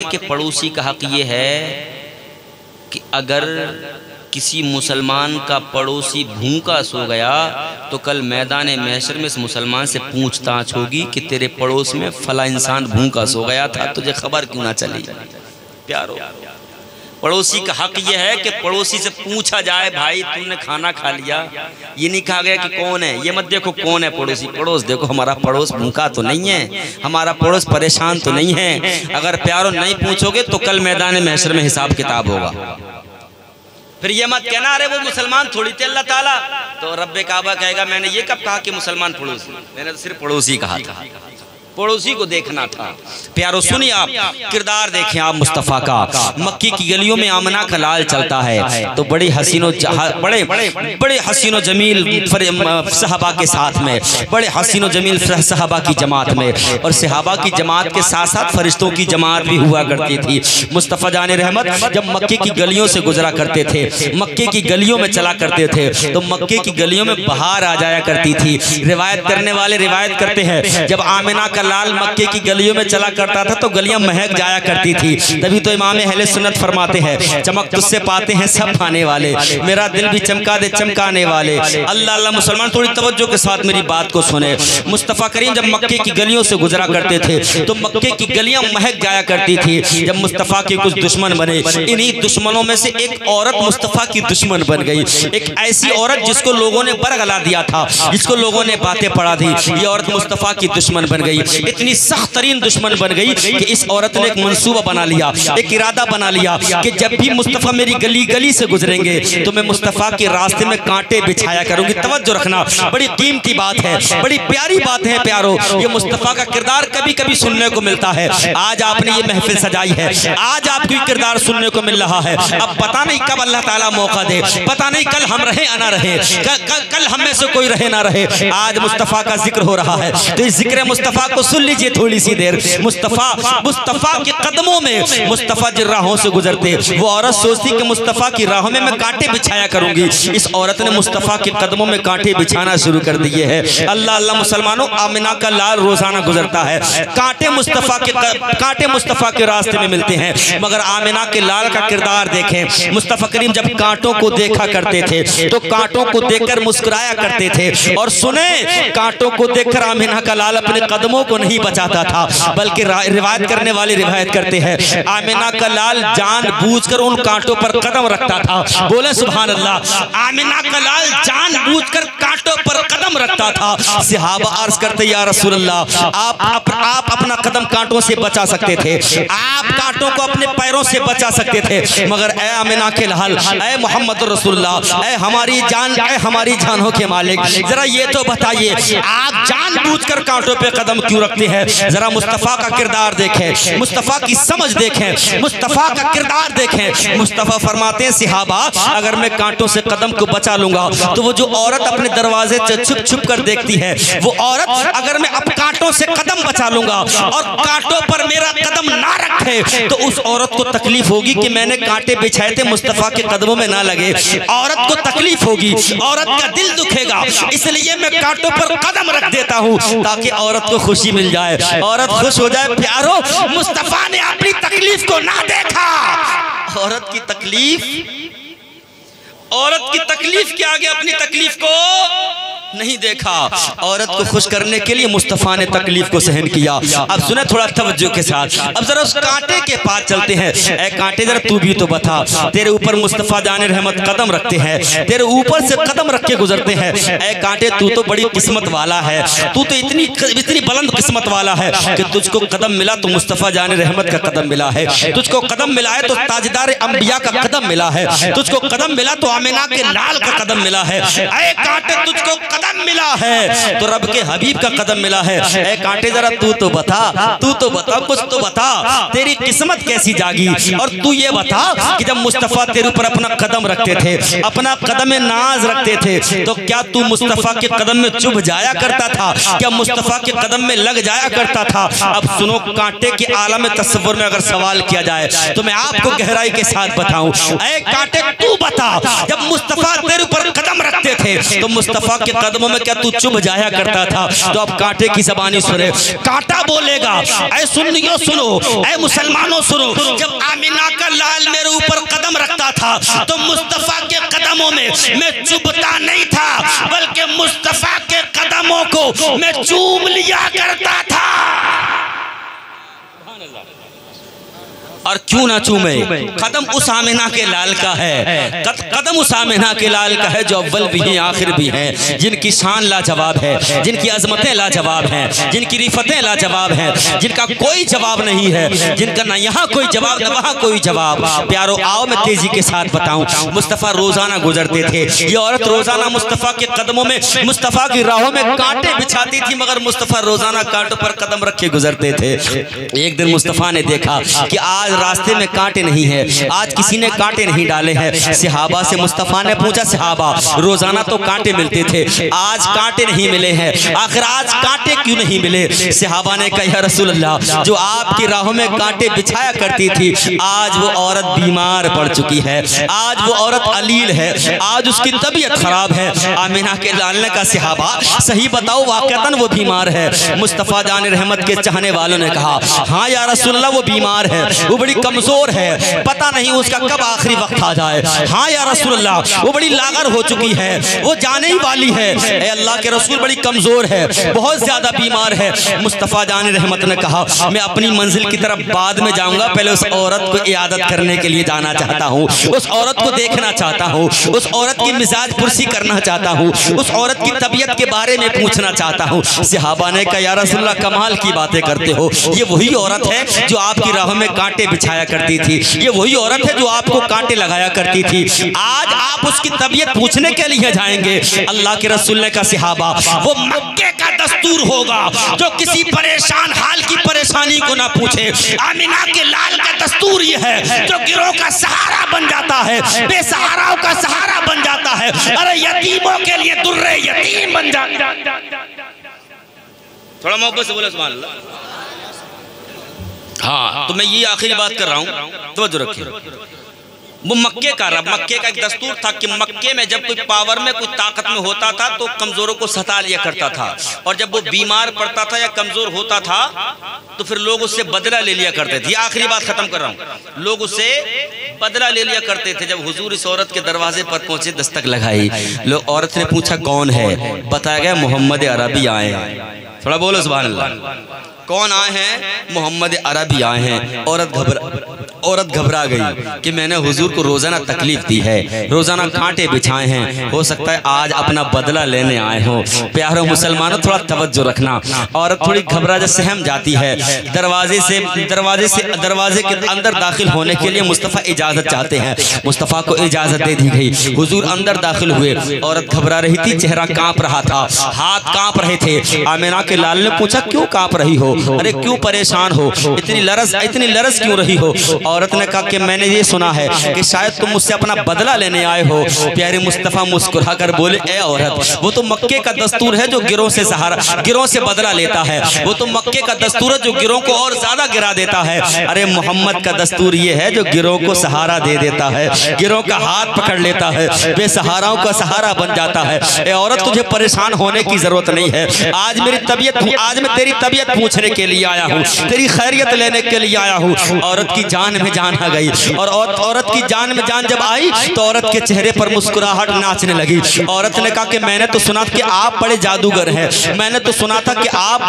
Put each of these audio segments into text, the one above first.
के पड़ोसी का हक ये है कि अगर किसी मुसलमान का पड़ोसी भूखा सो गया तो कल मैदान महशर में इस मुसलमान से पूछताछ होगी कि तेरे पड़ोस में फला इंसान भूखा सो गया था, तुझे खबर क्यों ना चली। प्यारो, पड़ोसी का हक यह है कि पड़ोसी से पूछा जाए भाई तुमने खाना खा लिया। ये नहीं कहा गया कि कौन है, ये मत देखो कौन है पड़ोसी, पड़ोस देखो हमारा पड़ोस भूखा तो नहीं है, हमारा पड़ोस परेशान तो नहीं है। अगर प्यारो नहीं पूछोगे तो कल मैदान महशर में हिसाब किताब होगा। फिर ये मत कहना अरे वो मुसलमान थोड़ी थे अल्लाह ताला, तो रब्बे काबा कहेगा मैंने ये कब कहा कि मुसलमान पड़ोसी, मैंने तो सिर्फ पड़ोसी कहा था, पड़ोसी को देखना था। प्यारो सुनिए आप, किरदार देखें आप मुस्तफ़ा का। मक्की की गलियों में आमना का लाल चलता है तो बड़े हसीनो बड़े हसीनो जमील सहाबा के साथ में, बड़े हसीनो जमील सहाबा की जमात में, और सहाबा की जमात के साथ साथ फरिश्तों की जमात भी हुआ करती थी। मुस्तफ़ा जाने रहमत जब मक्के की गलियों से गुजरा करते थे, मक्के की गलियों में चला करते थे तो मक्के की गलियों में बहार आ जाया करती थी। रिवायत करने वाले रिवायत करते हैं जब आमिना का लाल मक्के की गलियों में चला करता था तो गलियां महक जाया करती थी। तभी तो इमाम अहले सुन्नत फरमाते हैं चमक तुझसे पाते हैं सब पाने वाले, मेरा दिल भी चमका दे चमकाने वाले। अल्लाह अल्लाह मुसलमान थोड़ी तवज्जो के साथ मेरी बात को सुने। मुस्तफ़ा करीम जब मक्के की गलियों से गुजरा करते थे तो मक्के की गलियां महक जाया करती थी। जब मुस्तफ़ा के कुछ दुश्मन बने, इन्हीं दुश्मनों में से एक औरत मुस्तफ़ा की दुश्मन बन गई। एक ऐसी औरत जिसको लोगों ने बरगला दिया था, जिसको लोगों ने बातें पढ़ा दी, ये औरत मुस्तफ़ा की दुश्मन बन गई। इतनी सख्त तरीन दुश्मन बन गई कि इस औरत ने एक मंसूबा बना लिया, एक इरादा बना लिया कि जब भी मुस्तफ़ा मेरी गली गली से गुजरेंगे तो मैं मुस्तफ़ा के रास्ते में कांटे बिछाया करूंगी। तवज्जो रखना, बड़ी कीमती बात है, बड़ी प्यारी बात है प्यारो। ये मुस्तफ़ा का किरदार कभी कभी सुनने को मिलता है। आज आपने ये महफिल सजाई है, आज आपको ये किरदार सुनने को मिल रहा है। अब पता नहीं कब अल्लाह ताला मौका दे, पता नहीं कल हम रहे ना रहे, कल हम में से कोई रहे ना रहे। आज मुस्तफ़ा का जिक्र हो रहा है तो इस जिक्र मुस्तफ़ा को सुन लीजिए थोड़ी सी देर। मुस्तफ़ा के कदमों में मुस्तफ़ा जिन राहों से गुजरते, वो औरत सोचती कि मुस्तफ़ा की राहों में मैं कांटे बिछाया करूंगी। इस औरत ने मुस्तफ़ा के कदमों में कांटे बिछाना शुरू कर दिए हैं। अल्लाह अल्लाह मुसलमानों, आमिना का लाल रोजाना गुजरता है, कांटे मुस्तफ़ा के रास्ते में मिलते हैं। मगर आमिना के लाल का किरदार देखें। मुस्तफ़ा करीम जब कांटों को देखा करते थे तो कांटों को देखकर मुस्कुराया करते थे। और सुने, कांटों को देखकर आमिना का लाल अपने कदमों को नहीं बचाता था, बल्कि रिवायत करने वाले रिवायत करते हैं आमिना का लाल जानबूझकर उन कांटों पर कदम रखता था। बोले सुभान अल्लाह। आमिना का लाल जानबूझकर कांटों पर कदम रखता था। सहाबा अर्ज करते या रसूल अल्लाह, आप अपना कदम कांटों से बचा सकते थे, आप कांटों को अपने पैरों से बचा सकते थे, मगर ए आमिना के लाल, ए मोहम्मद रसूलुल्लाह, ए हमारी जानों के मालिक, जरा ये तो बताइए आप जानबूझकर कांटों पे कदम क्यों रखते हैं? जरा मुस्तफ़ा का किरदार देखें, मुस्तफ़ा की समझ देखें, मुस्तफ़ा का किरदार देखें। मुस्तफ़ा फरमाते हैं सहाबा, अगर मैं कांटों से कदम को बचा लूंगा तो वो जो औरत अपने दरवाजे से छुप छुप कर देखती है, वो औरत अगर मैं अब कांटों से कदम बचा लूंगा और कांटों पर मेरा कदम ना रखे तो उस औरत को तकलीफ होगी कि मैंने कांटे बिछाए थे मुस्तफ़ा के कदमों में ना लगे। औरत को तकलीफ होगी, औरत का दिल दुखेगा, इसलिए मैं कांटों पर कदम रख देता हूँ ताकि औरत को खुशी मिल जाए, औरत खुश हो जाए। प्यारो, मुस्तफ़ा ने अपनी तकलीफ को ना देखा, औरत की तकलीफ के आगे अपनी तकलीफ को नहीं देखा। औरत को खुश करने के लिए मुस्तफ़ा ने तकलीफ को सहन किया। अब सुने थोड़ा तवज्जो के साथ, अब जरा उस कांटे के पास चलते हैं। ए कांटे, जरा तू भी तो बता, तेरे ऊपर मुस्तफ़ा जाने रहमत कदम रखते हैं, तेरे ऊपर से कदम रख के गुजरते हैं। ए कांटे, तू तो बड़ी किस्मत वाला है, तू तो इतनी बुलंद किस्मत वाला है कि तुझको कदम मिला तो मुस्तफ़ा जाने रहमत का कदम मिला है, तुझको कदम मिला है तो ताजदार अंबिया का कदम मिला है, तुझको कदम मिला तो आमिना के लाल का कदम मिला है। ए कांटे, तुझको कदम मिला है तो रब के हबीब का कदम मिला है। ए कांटे, जरा तू तो बता, कुछ तो बता, तेरी किस्मत कैसी जागी। और तू ये बता कि जब मुस्तफ़ा तेरे ऊपर अपना कदम रखते थे, अपना कदम नाज रखते थे, तो क्या तू मुस्तफ़ा के कदम में चुभ जाया करता था? क्या मुस्तफ़ा के कदम में लग जाया करता था? अब सुनो, कांटे के आलम तस्वुर में अगर सवाल किया जाए तो मैं आपको गहराई के साथ बताऊं। ए कांटे, तू बता, जब मुस्तफ़ा तेरे ऊपर कदम रखते थे तो मुस्तफ़ा के कदमों में क्या तू चुभ जाया करता था? तो अब कांटे की ज़बानी सुने, कांटा बोलेगा, ऐ सुन्नियों सुनो, ऐ मुसलमानों सुनो, जब आमिना का लाल मेरे ऊपर कदम रखता था तो मुस्तफ़ा के कदमों में मैं चुभता नहीं था, बल्कि मुस्तफ़ा के कदमों को मैं चूम लिया करता था। और क्यों ना चूमे, कदम उस आमिना के लाल का है, कदम उस आमिना के लाल का है जो अव्वल भी हैं आखिर भी हैं, जिनकी शान लाजवाब है, जिनकी अजमतें लाजवाब हैं, जिनकी रिफतें लाजवाब हैं, जिनका कोई जवाब नहीं है, जिनका ना यहाँ कोई जवाब ना वहाँ कोई जवाब। प्यारो आओ मैं तेजी के साथ बताऊं, मुस्तफ़ा रोजाना गुजरते थे, ये औरत रोजाना मुस्तफ़ा के कदमों में, मुस्तफ़ा की राहों में कांटे बिछाती थी, मगर मुस्तफ़ा रोजाना कांटों पर कदम रखे गुजरते थे। एक दिन मुस्तफ़ा ने देखा कि आज रास्ते में कांटे नहीं है, आज किसी ने कांटे नहीं डाले हैं। सहाबा से मुस्तफ़ा ने पूछा, सहाबा रोजाना तो कांटे मिलते थे, आज कांटे नहीं मिले हैं, आखिर आज कांटे क्यों नहीं मिले? सहाबा ने कहा, या रसूल अल्लाह, जो आपकी राहों में कांटे बिछाया करती थी, आज वो औरत बीमार पड़ चुकी है, आज वो औरत अलील है, आज उसकी तबीयत खराब है। आमिना के लाल का, सहाबा सही बताओ वाकईतन वो बीमार है? मुस्तफ़ा जान रहमत के चाहने वालों ने कहा, हाँ या रसूल अल्लाह वो बीमार है, वो बड़ी कमजोर है, पता नहीं उसका कब आखिरी वक्त आ जाए। हाँ या रसूल अल्लाह, वो बड़ी लागर हो चुकी है, वो जाने ही वाली है। ए अल्लाह के रसूल, बड़ी कमजोर है, बहुत ज्यादा बीमार है। मुस्तफ़ा जान रहमत ने कहा, मैं अपनी मंजिल की तरफ बाद में जाऊंगा, पहले उस औरत को इयादत करने के लिए जाना चाहता हूँ, उस औरत को देखना चाहता हूँ, उस औरत की मिजाज पुरसी करना चाहता हूँ, उस औरत की तबीयत के बारे में पूछना चाहता हूँ। सहाबा ने कहा, या रसूल अल्लाह, कमाल की बातें करते हो, ये वही औरत है जो आपकी राहों में कांटे बिछाया करती थी, ये वही औरत है जो आपको कांटे लगाया करती थी, आज आप उसकी तबीयत पूछने के लिए जाएंगे? अल्लाह के रसूल ने कहा, सहाबा वो मक्के का दस्तूर होगा जो किसी परेशान हाल की परेशानी को ना पूछे। आमिना के लाल का दस्तूर ये है जो गिरोह का सहारा बन जाता है, बेसहाराओं का सहारा बन जाता है, अरे यतीमों के लिए दुर्रे यतीम बन जाता है। थोड़ा मोहब्बत से बोले सुभान अल्लाह। हाँ, तो मैं ये आखिरी बात कर रहा हूँ, तवज्जो रखिए। वो मक्के का एक दस्तूर था कि मक्के में जब कोई पावर में, कोई ताकत में होता था तो कमजोरों को सता लिया करता था, और जब वो बीमार पड़ता था या कमजोर होता था तो फिर लोग उससे बदला ले लिया करते थे। ये आखिरी बात खत्म कर रहा हूँ, लोग उससे बदला ले लिया करते थे। जब हुजूर इस औरत के दरवाजे पर पहुंचे, दस्तक लगाई, लोग, औरत ने पूछा कौन है? बताया गया मोहम्मद अरबी आए हैं। थोड़ा बोलो सुभान अल्लाह। कौन आए हैं? मोहम्मद अरबी आए हैं। औरत घबरा गई कि मैंने हुजूर को रोजाना तकलीफ दी है, रोजाना कांटे बिछाए हैं, हो सकता है आज अपना बदला लेने आए हो। प्यारो मुसलमानों, थोड़ा तवज्जो रखना। औरत थोड़ी घबरा जा, सहम जाती है। दरवाजे के अंदर दाखिल होने के लिए मुस्तफ़ा इजाजत चाहते हैं, मुस्तफ़ा को इजाजत दे दी गई। हुजूर अंदर दाखिल हुए, औरत घबरा रही थी, चेहरा कांप रहा था, हाथ कांप रहे थे। आमिना के लाल ने पूछा, क्यों कांप रही हो? अरे क्यों परेशान हो? इतनी लरज क्यों रही हो? औरत ने कहा कि मैंने ये सुना है कि शायद तुम मुझसे अपना बदला लेने आए हो। प्यारे मुस्तफ़ा मुस्कुरा कर बोले, ए औरत, वो तो मक्के का दस्तूर है जो गिरोह से बदला लेता है, वो तो मक्के का दस्तूर है जो गिरोह को और ज्यादा गिरा देता है। अरे मोहम्मद का दस्तूर ये है जो गिरोह को सहारा दे देता है, गिरोह का हाथ पकड़ लेता है, बेसहाराओं का सहारा बन जाता है। ए औरत, तुझे परेशान होने की जरूरत नहीं है। आज मैं तेरी तबीयत पूछने के लिए आया हूँ, तेरी खैरियत लेने के लिए आया हूँ। औरत की जान में जान आ गई, और औरत की जान में जान जब आई तो औरत के चेहरे पर मुस्कुराहट नाचने लगी। औरत ने कहा कि मैंने तो सुना कि आप बड़े जादूगर हैं, मैंने तो सुना था कि आप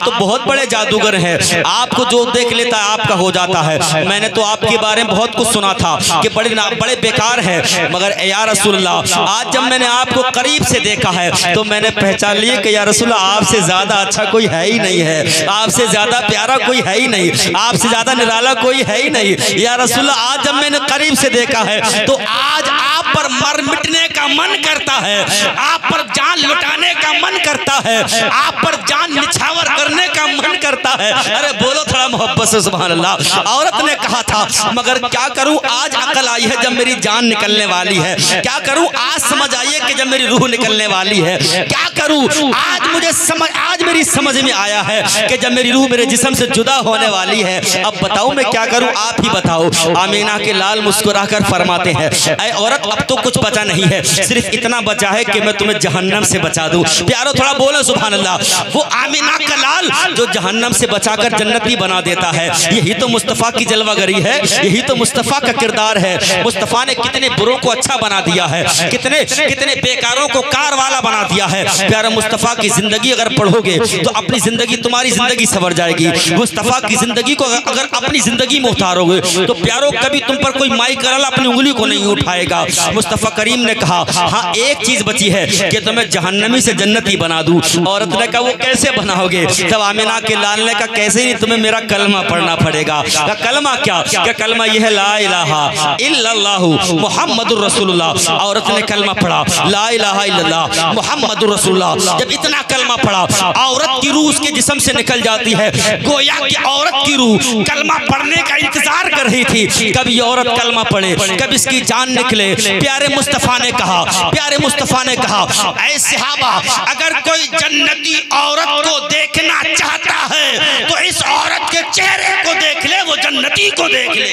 तो बहुत बड़े जादूगर हैं, आपको जो देख लेता है आपका हो जाता है। मैंने तो आपके बारे में बहुत कुछ सुना था कि बड़े बेकार है, मगर या रसूलल्लाह, आज जब मैंने आपको करीब से देखा है तो मैंने पहचान लिया कि या रसूलल्लाह, आपसे ज्यादा अच्छा कोई है ही नहीं है, आपसे ज्यादा प्यारा कोई है ही नहीं, आपसे ज्यादा निराला कोई है ही नहीं। या रसूलल्लाह, आज जब मैंने करीब से देखा है तो आज आप पर मर मिटने का मन करता है, आप पर जान लुटाने का मन करता है, आप पर जान निछावर करने का मन करता है। अरे बोलो थोड़ा मोहब्बत से सुभान अल्लाह। औरत ने कहा था, मगर क्या करूं, आज अकल आई है जब मेरी जान निकलने वाली है, क्या करूं, आज समझ आई है कि जब मेरी रूह निकलने वाली है, क्या करूं, आज मेरी समझ में आया है कि जब मेरी रूह मेरे जिस्म से जुदा होने वाली है, अब बताओ मैं क्या करूं, आप ही बताओ। आमीना के लाल मुस्कुराकर फरमाते हैं, ऐ औरत, अब तो कुछ बचा नहीं है, सिर्फ इतना बचा है कि मैं तुम्हें जहन्नम से बचा दूं। प्यारो थोड़ा बोलो सुभान अल्लाह। वो आमिना का लाल जो जहन्नम से बचाकर जन्नती बना देता है, यही तो मुस्तफ़ा की जलवागरी है, यही तो मुस्तफ़ा का किरदार है। मुस्तफ़ा ने कितने बुरों को अच्छा बना दिया है, कितने कितने बेकारों को कार वाला बना दिया है। प्यारा मुस्तफ़ा की जिंदगी अगर पढ़ोगे तो अपनी जिंदगी, तुम्हारी जिंदगी संवर जाएगी। मुस्तफ़ा की जिंदगी को अगर अपनी जिंदगी में उतारोगे तो प्यारो कभी तुम पर कोई माई करल अपनी उंगली को नहीं उठाएगा। मुस्तफ़ा करीम ने कहा हाँ एक चीज बची है कि तुम्हें जहन्नमी से जन्नती बना दूं। औरत ने कहा वो कैसे बनाओगे? तब आमिना के लाल ने कहा कैसे नहीं, तुम्हें मेरा कलमा पढ़ना पड़ेगा। का कलमा क्या? कलमा यह है ला इलाहा इल्लल्लाहु मुहम्मदुर रसूलुल्लाह। औरत ने कलमा पढ़ा ला इलाहा इल्लल्लाह मुहम्मदुर रसूलुल्लाह। जब इतना कलमा पढ़ा औरत की रूह उसके जिस्म से निकल जाती है, गोया कि औरत की रूह कलमा पढ़ने का इंतजार कर रही थी कब ये औरत कलमा पढ़े, कब इसकी जान निकले। प्यारे मुस्तफ़ा ने कहा, प्यारे मुस्तफ़ा ने कहा ऐ सहाबा अगर कोई जन्नती औरत को देखना चाहता है तो इस औरत के चेहरे को देख ले, वो जन्नती को देख ले।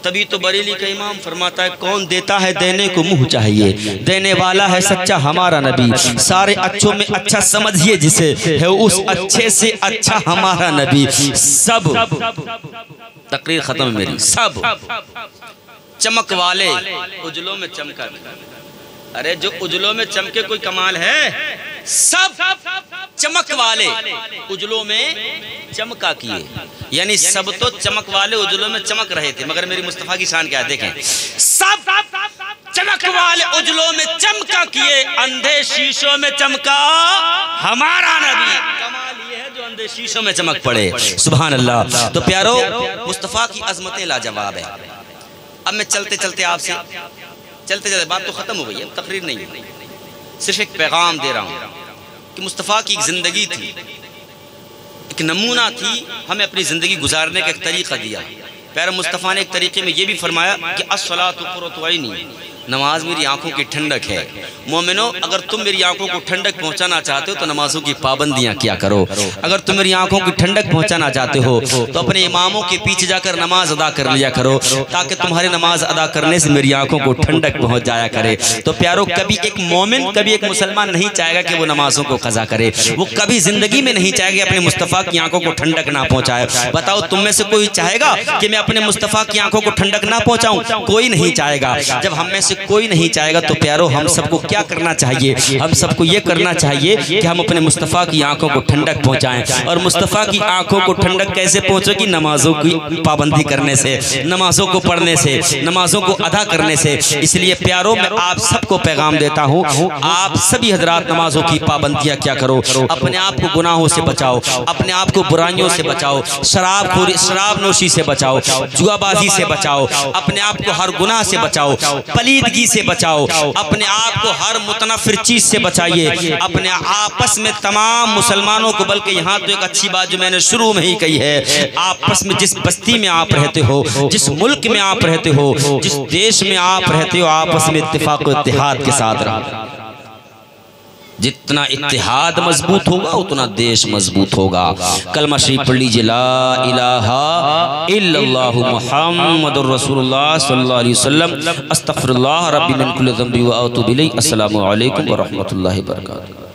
तभी तो बरेली का इमाम फरमाता है कौन देता है देने को मुंह चाहिए, देने वाला है सच्चा हमारा नबी। सारे अच्छों में अच्छा समझिए जिसे है उस अच्छे से अच्छा हमारा नबी। सब तकरीर खत्म मेरी। सब चमक वाले उजलों में चमका, अरे जो उजलों में चमके कोई कमाल है? सब चमक वाले उजलों में चमका किए, यानी सब तो चमक वाले उजलों में चमक रहे थे, मगर मेरी मुस्तफ़ा की शान क्या है देखें। सब चमक वाले उजलों में चमका किए, अंधे शीशों में चमका हमारा नबी। कमाल ये है जो अंधे शीशों में चमक पड़े। सुभान अल्लाह। तो प्यारो मुस्तफ़ा की अजमतें लाजवाब है। अब मैं चलते चलते आपसे बात तो खत्म हो गई है, तकरीर नहीं है, सिर्फ एक पैगाम दे रहा हूँ कि मुस्तफ़ा की एक ज़िंदगी थी, एक नमूना थी, हमें अपनी ज़िंदगी गुजारने का एक तरीक़ा दिया। प्यारे मुस्तफ़ा ने एक तरीक़े में ये भी फरमाया कि अस्सलातु क़ुर्रतु ऐनी, नमाज मेरी आंखों की ठंडक है। मोमिनो अगर तुम मेरी आंखों को ठंडक पहुंचाना चाहते हो तो नमाजों की पाबंदियां किया करो। अगर तुम मेरी आंखों की ठंडक पहुंचाना चाहते हो तो अपने इमामों के पीछे जाकर नमाज अदा कर लिया करो, ताकि तुम्हारी नमाज अदा करने से मेरी आंखों को ठंडक पहुंच जाया करे। तो प्यारो कभी एक मोमिन, कभी एक मुसलमान नहीं चाहेगा कि वो नमाजों को कज़ा करे, वो कभी जिंदगी में नहीं चाहेगा अपने मुस्तफ़ा की आंखों को ठंडक ना पहुंचाए। बताओ तुम में से कोई चाहेगा कि मैं अपने मुस्तफ़ा की आंखों को ठंडक ना पहुंचाऊं? कोई नहीं चाहेगा। जब हम में से कोई नहीं चाहेगा तो प्यारो हम सबको क्या करना चाहिए? हम सबको ये करना चाहिए कि हम अपने मुस्तफ़ा की आंखों को ठंडक पहुंचाएं। और मुस्तफ़ा की आंखों को ठंडक कैसे पहुंचेगी? नमाजों की पाबंदी करने से, नमाजों को पढ़ने से, नमाजों को अदा करने से। इसलिए प्यारो मैं आप सबको पैगाम देता हूँ, आप सभी हजरात नमाजों की पाबंदियाँ क्या करो, अपने आप को गुनाहों से बचाओ, अपने आप को बुराइयों से बचाओ, शराब नोशी से बचाओ, जुआबाजी से बचाओ, अपने आप को हर गुनाह से बचाओ, पलीदगी से बचाओ, अपने आप को हर मुतनफिर चीज से बचाइए। अपने आपस में तमाम मुसलमानों को, बल्कि यहाँ तो एक अच्छी बात जो मैंने शुरू में ही कही है, आपस में जिस बस्ती में आप रहते हो, जिस मुल्क में आप रहते हो, जिस देश में आप रहते हो, आपस में इत्तेफाक और इत्तेहाद के साथ रहो। जितना इत्तेहाद मजबूत होगा उतना देश मजबूत होगा। कलमा शरीफ पढ़ लीजिए, ला इलाहा इल्लल्लाहु मुहम्मदुर रसूलुल्लाह सल्लल्लाहु अलैहि वसल्लम, अस्तगफिरुल्लाह रब्बी मिन कुल्लि ज़ंबि व अतूबु इलैहि। अस्सलामु अलैकुम व रहमतुल्लाहि व बरकातुहू।